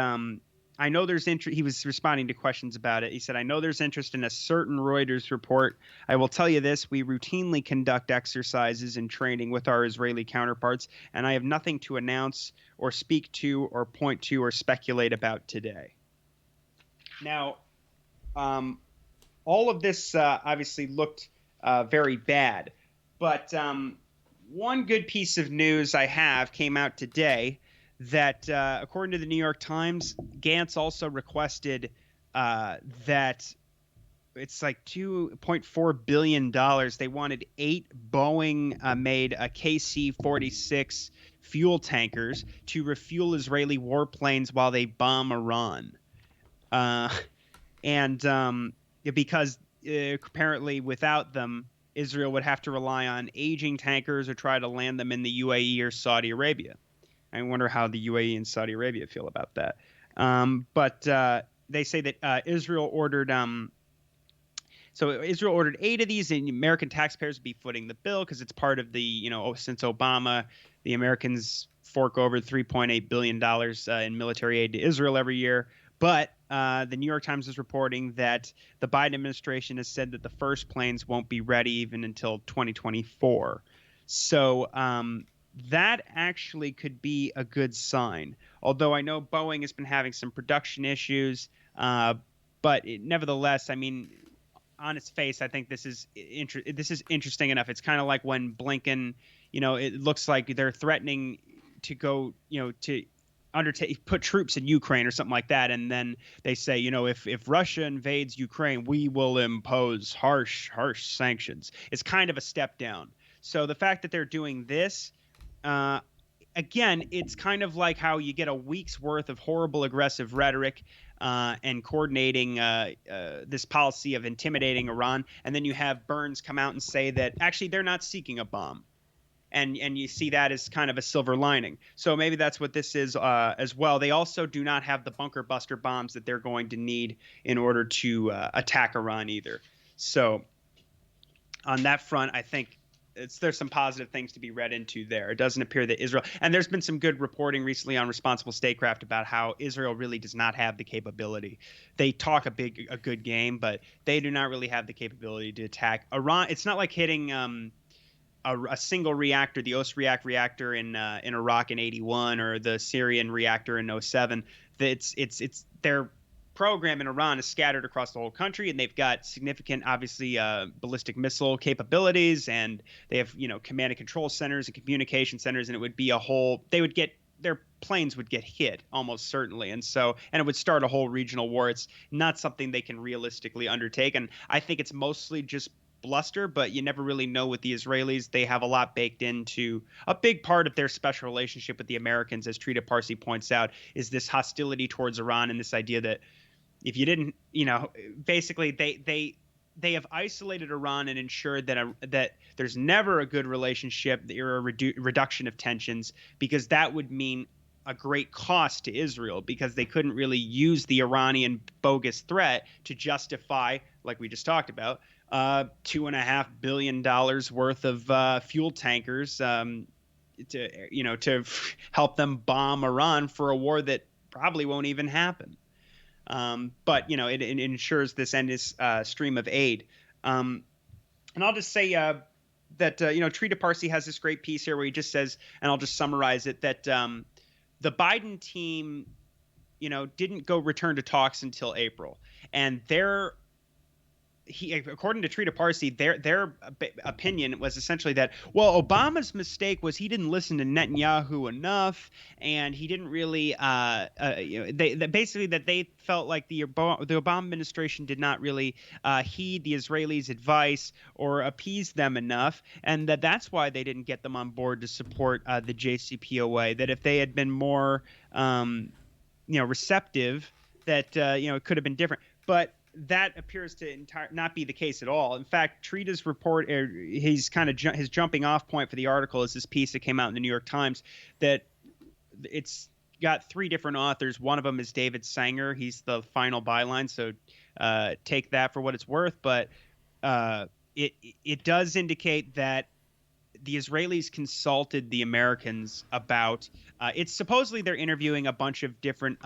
I know there's interest. He was responding to questions about it. He said, I know there's interest in a certain Reuters report. I will tell you this. We routinely conduct exercises and training with our Israeli counterparts, and I have nothing to announce or speak to or point to or speculate about today. Now, all of this obviously looked very bad, but one good piece of news I have came out today that according to the New York Times, Gantz also requested that it's like $2.4 billion. They wanted 8 Boeing-made KC-46 fuel tankers to refuel Israeli warplanes while they bomb Iran. Because apparently without them, Israel would have to rely on aging tankers or try to land them in the UAE or Saudi Arabia. I wonder how the UAE and Saudi Arabia feel about that. But they say that Israel ordered Israel ordered 8 of these, and American taxpayers would be footing the bill because it's part of the, since Obama, the Americans fork over $3.8 billion in military aid to Israel every year. But the New York Times is reporting that the Biden administration has said that the first planes won't be ready even until 2024. So that actually could be a good sign. Although I know Boeing has been having some production issues, but nevertheless, on its face, I think this is interesting enough. It's kind of like when Blinken, it looks like they're threatening to go, to put troops in Ukraine or something like that, and then they say, if Russia invades Ukraine, we will impose harsh sanctions. It's kind of a step down. So the fact that they're doing this, again, it's kind of like how you get a week's worth of horrible, aggressive rhetoric and coordinating this policy of intimidating Iran, and then you have Burns come out and say that actually they're not seeking a bomb. And you see that as kind of a silver lining. So maybe that's what this is as well. They also do not have the bunker buster bombs that they're going to need in order to attack Iran either. So on that front, I think there's some positive things to be read into there. It doesn't appear that Israel – and there's been some good reporting recently on Responsible Statecraft about how Israel really does not have the capability. They talk a good game, but they do not really have the capability to attack Iran. It's not like hitting a single reactor, the Osriak reactor in Iraq in 81 or the Syrian reactor in 07. It's their program in Iran is scattered across the whole country, and they've got significant, obviously, ballistic missile capabilities, and they have, command and control centers and communication centers, and it would be they would get their planes would get hit almost certainly, and it would start a whole regional war. It's not something they can realistically undertake, and I think it's mostly just bluster, but you never really know with the Israelis. They have a lot baked into a big part of their special relationship with the Americans, as Trita Parsi points out, is this hostility towards Iran and this idea that if you didn't, basically they have isolated Iran and ensured that there's never a good relationship or a reduction of tensions, because that would mean a great cost to Israel, because they couldn't really use the Iranian bogus threat to justify, like we just talked about, $2.5 billion worth of fuel tankers to help them bomb Iran for a war that probably won't even happen. But it ensures this endless stream of aid. And I'll just say that Trita Parsi has this great piece here where he just says, and I'll just summarize it, that the Biden team, didn't go return to talks until April, and according to Trita Parsi, their opinion was essentially that, well, Obama's mistake was he didn't listen to Netanyahu enough, and he didn't really basically that they felt like the Obama administration did not really heed the Israelis' advice or appease them enough, and that's why they didn't get them on board to support the JCPOA. That if they had been more receptive, that it could have been different. But that appears to not be the case at all. In fact, Trita's report, he's kind of his jumping off point for the article is this piece that came out in the New York Times that it's got three different authors. One of them is David Sanger. He's the final byline, so take that for what it's worth. But it does indicate that the Israelis consulted the Americans about it's supposedly they're interviewing a bunch of different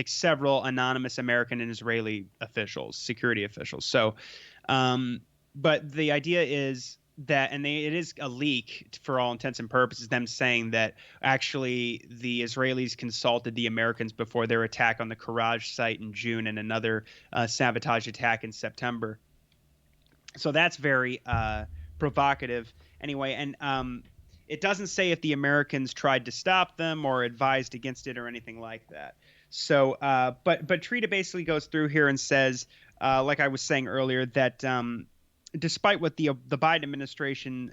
several anonymous American and Israeli officials, security officials. So, but the idea is that, and it is a leak for all intents and purposes, them saying that actually the Israelis consulted the Americans before their attack on the Courage site in June and another sabotage attack in September. So that's very provocative anyway. And it doesn't say if the Americans tried to stop them or advised against it or anything like that. So, but Trita basically goes through here and says, like I was saying earlier, that despite what the Biden administration,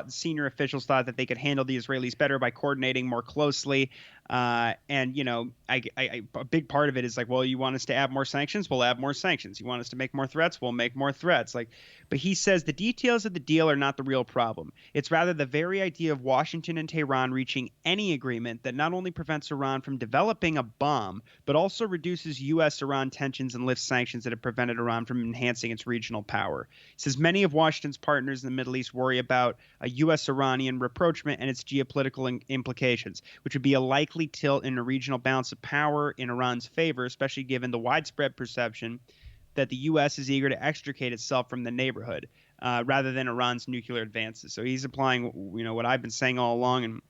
senior officials thought that they could handle the Israelis better by coordinating more closely. And a big part of it is like, well, you want us to add more sanctions? We'll add more sanctions. You want us to make more threats? We'll make more threats. But he says the details of the deal are not the real problem. It's rather the very idea of Washington and Tehran reaching any agreement that not only prevents Iran from developing a bomb, but also reduces U.S.-Iran tensions and lifts sanctions that have prevented Iran from enhancing its regional power. He says many of Washington's partners in the Middle East worry about a U.S.-Iranian rapprochement and its geopolitical implications, which would be a likely tilt in a regional balance of power in Iran's favor, especially given the widespread perception that the U.S. is eager to extricate itself from the neighborhood rather than Iran's nuclear advances. So he's applying, what I've been saying all along, and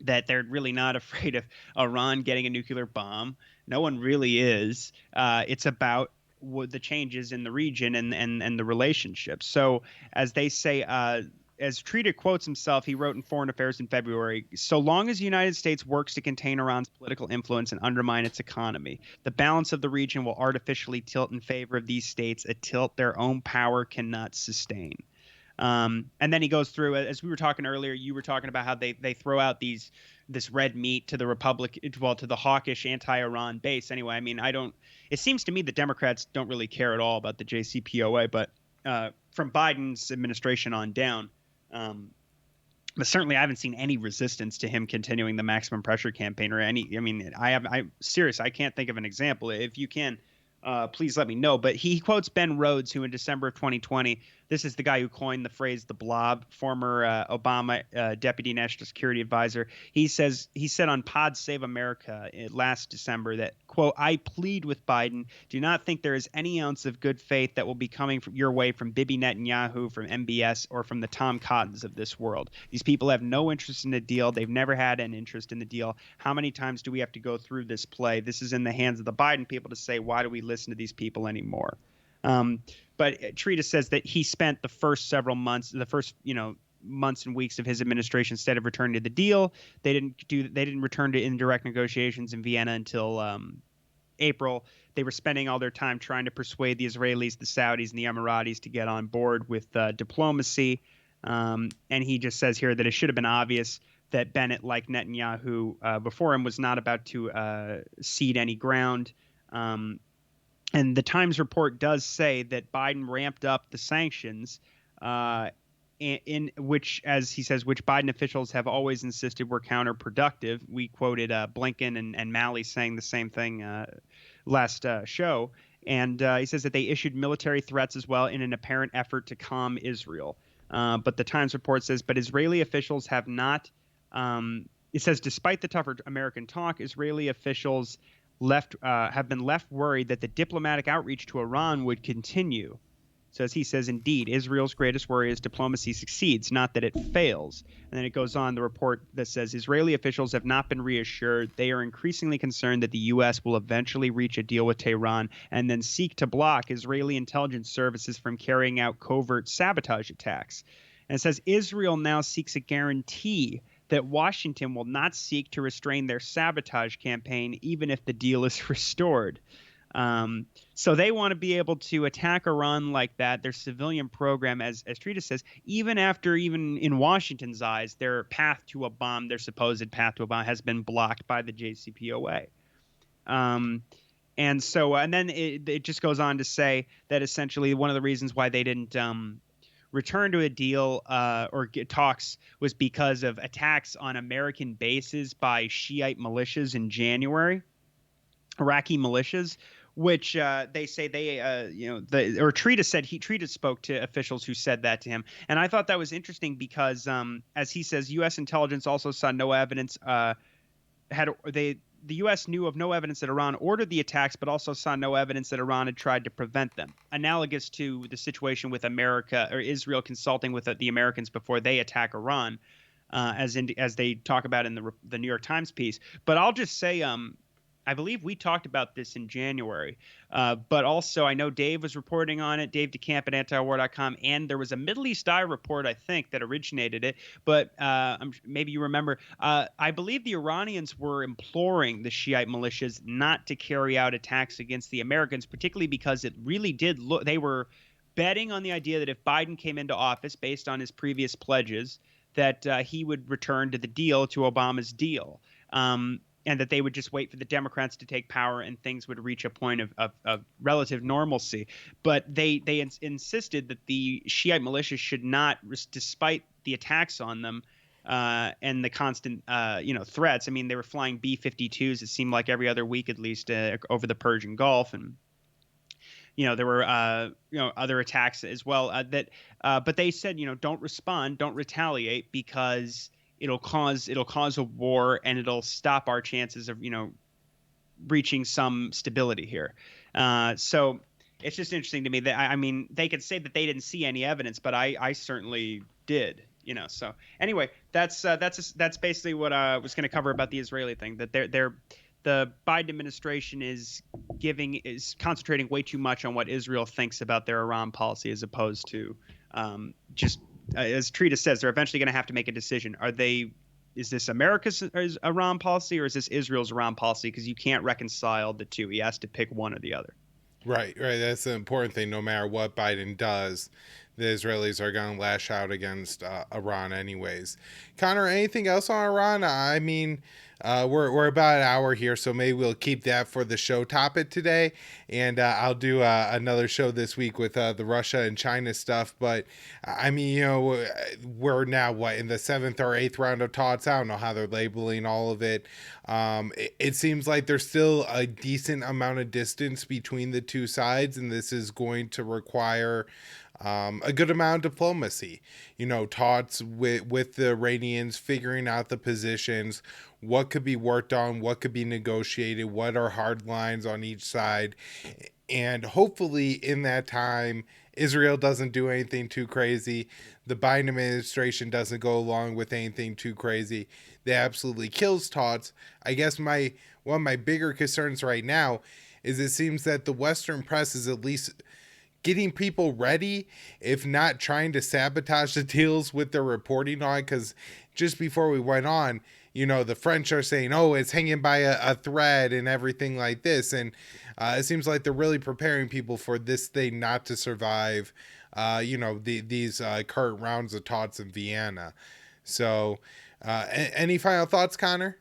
that they're really not afraid of Iran getting a nuclear bomb. No one really is. It's about the changes in the region and the relationships. So as they say, as Trita quotes himself, he wrote in Foreign Affairs in February, so long as the United States works to contain Iran's political influence and undermine its economy, the balance of the region will artificially tilt in favor of these states, a tilt their own power cannot sustain. And then he goes through, as we were talking earlier, you were talking about how they throw out this red meat to to the hawkish anti-Iran base. Anyway, I mean, it seems to me the Democrats don't really care at all about the JCPOA, but from Biden's administration on down, but certainly I haven't seen any resistance to him continuing the maximum pressure campaign or any. I mean, I'm serious. I can't think of an example. If you can, please let me know. But he quotes Ben Rhodes, who in December of 2020, this is the guy who coined the phrase "the blob," former Obama deputy national security advisor. He said on Pod Save America last December that, quote, "I plead with Biden, do not think there is any ounce of good faith that will be coming your way from Bibi Netanyahu, from MBS, or from the Tom Cottons of this world. These people have no interest in the deal. They've never had an interest in the deal. How many times do we have to go through this play? This is in the hands of the Biden people to say, why do we listen to these people anymore?" But Trita says that he spent the first several months, the first, months and weeks of his administration, instead of returning to the deal, they didn't return to indirect negotiations in Vienna until April. They were spending all their time trying to persuade the Israelis, the Saudis, and the Emiratis to get on board with diplomacy. And he just says here that it should have been obvious that Bennett, like Netanyahu before him, was not about to cede any ground. And the Times report does say that Biden ramped up the sanctions, in which, as he says, which Biden officials have always insisted were counterproductive. We quoted Blinken and Malley saying the same thing last show. And he says that they issued military threats as well in an apparent effort to calm Israel. But the Times report says, but Israeli officials have not. It says, despite the tougher American talk, Israeli officials have been left worried that the diplomatic outreach to Iran would continue. So as he says, indeed, Israel's greatest worry is diplomacy succeeds, not that it fails. And then it goes on, the report that says Israeli officials have not been reassured. They are increasingly concerned that the U.S. will eventually reach a deal with Tehran and then seek to block Israeli intelligence services from carrying out covert sabotage attacks. And it says Israel now seeks a guarantee that Washington will not seek to restrain their sabotage campaign, even if the deal is restored. So they want to be able to attack Iran like that, their civilian program, as Trita says, even in Washington's eyes, their path to a bomb, their supposed path to a bomb, has been blocked by the JCPOA. And so, and then it just goes on to say that essentially one of the reasons why they didn't return to a deal or get talks was because of attacks on American bases by Shiite militias in January, Iraqi militias, which they say Trita spoke to officials who said that to him. And I thought that was interesting because, as he says, U.S. intelligence also saw no evidence the U.S. knew of no evidence that Iran ordered the attacks, but also saw no evidence that Iran had tried to prevent them. Analogous to the situation with America or Israel consulting with the Americans before they attack Iran, as they talk about in the New York Times piece. But I'll just say, I believe we talked about this in January, but also I know Dave was reporting on it, Dave DeCamp at antiwar.com, and there was a Middle East Eye report, I think, that originated it, but maybe you remember. I believe the Iranians were imploring the Shiite militias not to carry out attacks against the Americans, particularly because it really did look – they were betting on the idea that if Biden came into office based on his previous pledges, that he would return to the deal, to Obama's deal. And that they would just wait for the Democrats to take power and things would reach a point of relative normalcy. But they insisted that the Shiite militias should not, despite the attacks on them and the constant threats. I mean, they were flying B-52s, it seemed like every other week at least, over the Persian Gulf. And there were other attacks as well. But they said, don't respond, don't retaliate, because it'll cause a war and it'll stop our chances of reaching some stability here. So it's just interesting to me that I mean they could say that they didn't see any evidence, but I certainly did. So anyway, that's basically what I was going to cover about the Israeli thing. That the Biden administration is concentrating way too much on what Israel thinks about their Iran policy, as opposed to just. As Trita says, they're eventually going to have to make a decision. Is this America's Iran policy, or is this Israel's Iran policy? Because you can't reconcile the two. He has to pick one or the other. Right. That's the important thing. No matter what Biden does, the Israelis are going to lash out against Iran anyways. Connor, anything else on Iran? I mean, we're about an hour here, so maybe we'll keep that for the show topic today. And I'll do another show this week with the Russia and China stuff. But I mean, we're now in the 7th or 8th round of talks. I don't know how they're labeling all of it. It seems like there's still a decent amount of distance between the two sides, and this is going to require a good amount of diplomacy, talks with the Iranians, figuring out the positions, what could be worked on, what could be negotiated, what are hard lines on each side. And hopefully in that time, Israel doesn't do anything too crazy. The Biden administration doesn't go along with anything too crazy. That absolutely kills talks. I guess one of my bigger concerns right now is it seems that the Western press is at least getting people ready, if not trying to sabotage the deals with their reporting on. Because just before we went on, the French are saying, oh, it's hanging by a thread and everything like this. And it seems like they're really preparing people for this thing not to survive, these current rounds of talks in Vienna. So, any final thoughts, Connor?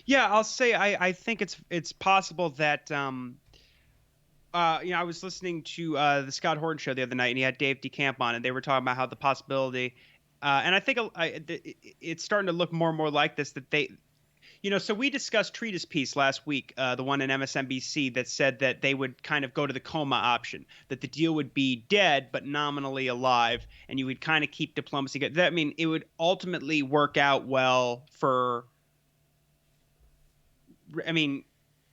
Yeah, I'll say I think it's possible that I was listening to the Scott Horton show the other night, and he had Dave DeCamp on, and they were talking about how the possibility, and I think it's starting to look more and more like this, that they, so we discussed Treatise Piece last week, the one in MSNBC that said that they would kind of go to the coma option, that the deal would be dead but nominally alive, and you would kind of keep diplomacy good. I mean, it would ultimately work out well for. I mean,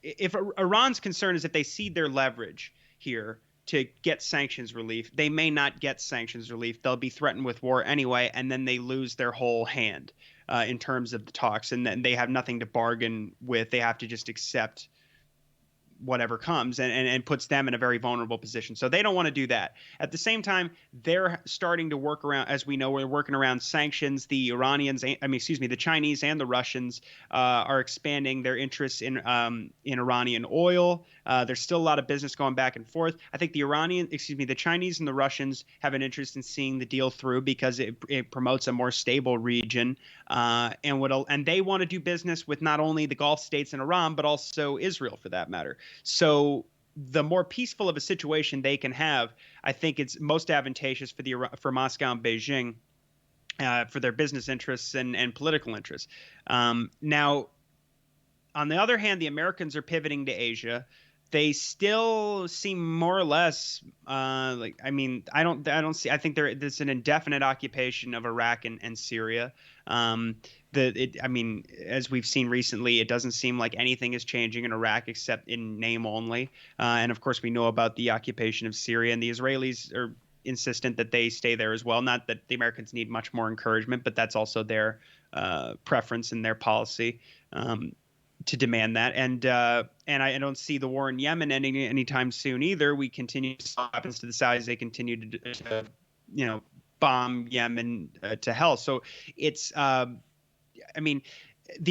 if Iran's concern is that they cede their leverage here to get sanctions relief, they may not get sanctions relief. They'll be threatened with war anyway, and then they lose their whole hand in terms of the talks, and then they have nothing to bargain with. They have to just accept whatever comes, and puts them in a very vulnerable position. So they don't want to do that. At the same time, they're starting to work around, as we know, we're working around sanctions. The the Chinese and the Russians are expanding their interests in Iranian oil. There's still a lot of business going back and forth. I think the Chinese and the Russians have an interest in seeing the deal through because it promotes a more stable region, and they want to do business with not only the Gulf states and Iran, but also Israel for that matter. So the more peaceful of a situation they can have, I think it's most advantageous for Moscow and Beijing, for their business interests and political interests. Now, on the other hand, the Americans are pivoting to Asia. They still seem more or less I think there's an indefinite occupation of Iraq and Syria. As we've seen recently, it doesn't seem like anything is changing in Iraq except in name only. And of course, we know about the occupation of Syria, and the Israelis are insistent that they stay there as well. Not that the Americans need much more encouragement, but that's also their preference and their policy. To demand that, and I don't see the war in Yemen ending anytime soon either. We continue to see what happens to the Saudis. They continue to bomb Yemen to hell. So it's the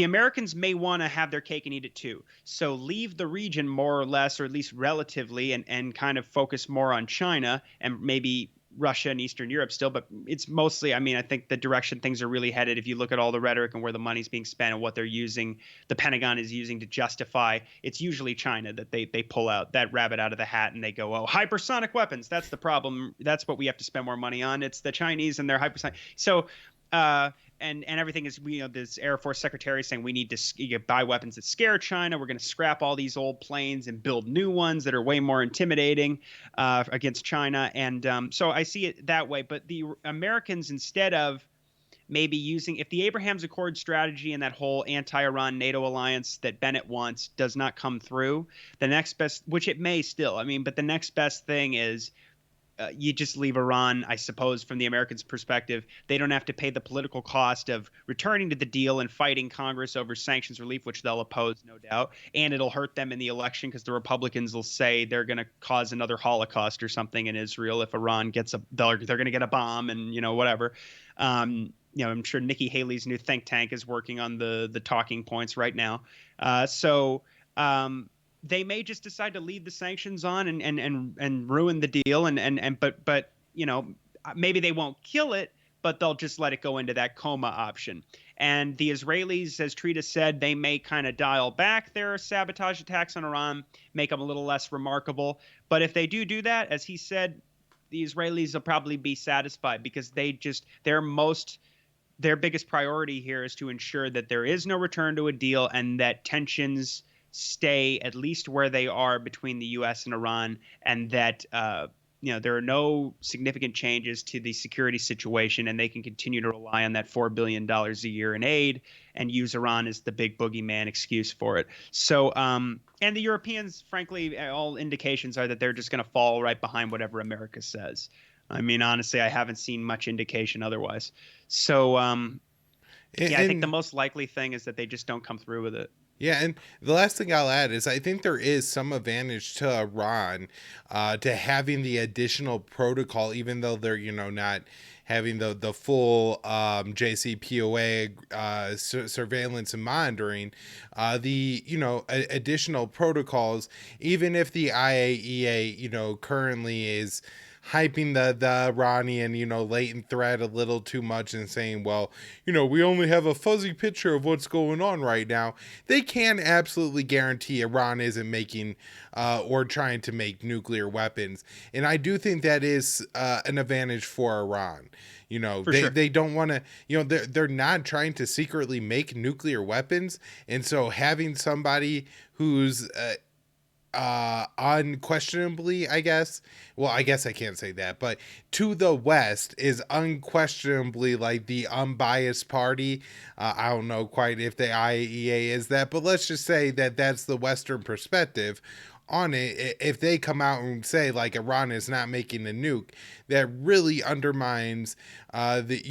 Americans may want to have their cake and eat it too. So leave the region more or less, or at least relatively, and kind of focus more on China and maybe Russia and Eastern Europe still, but it's mostly, I think the direction things are really headed, if you look at all the rhetoric and where the money's being spent and what they're using, the Pentagon is using to justify, it's usually China that they pull out that rabbit out of the hat and they go, oh, hypersonic weapons, that's the problem. That's what we have to spend more money on. It's the Chinese and their hypersonic. So, and everything is, this Air Force secretary saying we need to buy weapons that scare China. We're going to scrap all these old planes and build new ones that are way more intimidating against China. And so I see it that way. But the Americans, instead of maybe if the Abraham's Accord strategy and that whole anti-Iran NATO alliance that Bennett wants does not come through, the next best, which it may still, but the next best thing is you just leave Iran, I suppose, from the Americans' perspective. They don't have to pay the political cost of returning to the deal and fighting Congress over sanctions relief, which they'll oppose, no doubt. And it'll hurt them in the election because the Republicans will say they're going to cause another Holocaust or something in Israel if Iran gets they're going to get a bomb and, whatever. I'm sure Nikki Haley's new think tank is working on the talking points right now. They may just decide to leave the sanctions on and ruin the deal, but maybe they won't kill it, but they'll just let it go into that coma option. And the Israelis, as Treatise said, they may kind of dial back their sabotage attacks on Iran, make them a little less remarkable. But if they do that, as he said, the Israelis will probably be satisfied because their biggest priority here is to ensure that there is no return to a deal and that tensions stay at least where they are between the U.S. and Iran, and that there are no significant changes to the security situation, and they can continue to rely on that $4 billion a year in aid and use Iran as the big boogeyman excuse for it. So, and the Europeans, frankly, all indications are that they're just going to fall right behind whatever America says. Honestly, I haven't seen much indication otherwise. So, I think the most likely thing is that they just don't come through with it. Yeah, and the last thing I'll add is I think there is some advantage to Iran to having the additional protocol, even though they're, not having the full JCPOA surveillance and monitoring, the, additional protocols, even if the IAEA, currently is hyping the Iranian, latent threat a little too much and saying, well, we only have a fuzzy picture of what's going on right now. They can absolutely guarantee Iran isn't making or trying to make nuclear weapons. And I do think that is an advantage for Iran. For sure. They don't want to, they're not trying to secretly make nuclear weapons. And so having somebody who's unquestionably, I guess, well, I guess I can't say that, but to the West is unquestionably like the unbiased party. I don't know quite if the IAEA is that, but let's just say that that's the Western perspective on it. If they come out and say like Iran is not making a nuke, that really undermines the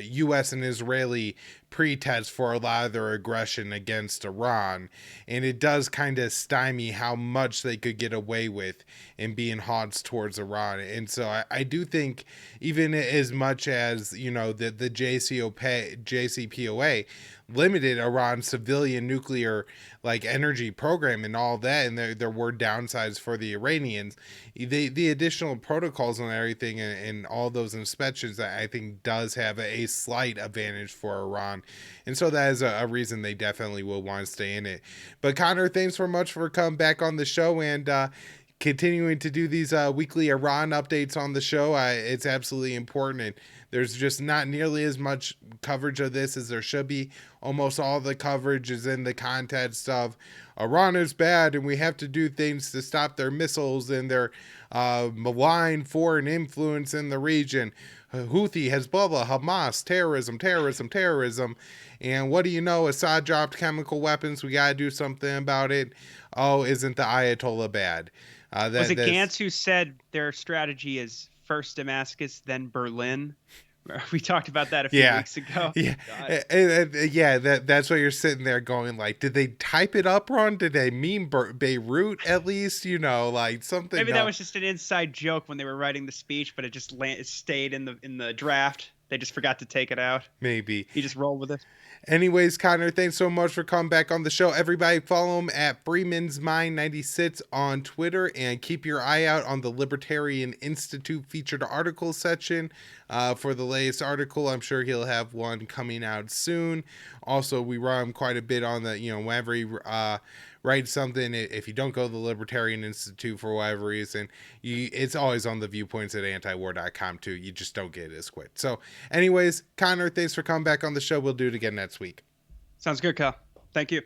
U.S. and Israeli pretext for a lot of their aggression against Iran, and it does kind of stymie how much they could get away with in being hot towards Iran. And so I do think even as much as the JCPOA limited Iran's civilian nuclear like energy program and all that, and there were downsides for the Iranians, the additional protocols and everything and all those inspections that I think does have a slight advantage for Iran. And so that is a reason they definitely will want to stay in it. But Connor, thanks so much for coming back on the show and continuing to do these weekly Iran updates on the show. It's absolutely important, and there's just not nearly as much coverage of this as there should be. Almost all the coverage is in the context of Iran is bad and we have to do things to stop their missiles and their malign foreign influence in the region. Houthi, Hezbollah, Hamas, terrorism. And what do you know? Assad dropped chemical weapons. We got to do something about it. Oh, isn't the Ayatollah bad? Was it Gantz who said their strategy is first Damascus, then Berlin? We talked about that a few weeks ago. Yeah, yeah. That's what you're sitting there going like, did they type it up wrong? Did they mean Beirut at least? Like something. Maybe that was just an inside joke when they were writing the speech, but it just it stayed in the draft. They just forgot to take it out. Maybe. You just roll with it. Anyways, Connor, thanks so much for coming back on the show. Everybody follow him at Freeman's Mind 96 on Twitter and keep your eye out on the Libertarian Institute featured article section for the latest article. I'm sure he'll have one coming out soon. Also, we run him quite a bit on the, whenever he write something. If you don't go to the Libertarian Institute for whatever reason, it's always on the viewpoints at antiwar.com too. You just don't get it as quick. So anyways, Connor, thanks for coming back on the show. We'll do it again next week. Sounds good, Kyle. Thank you.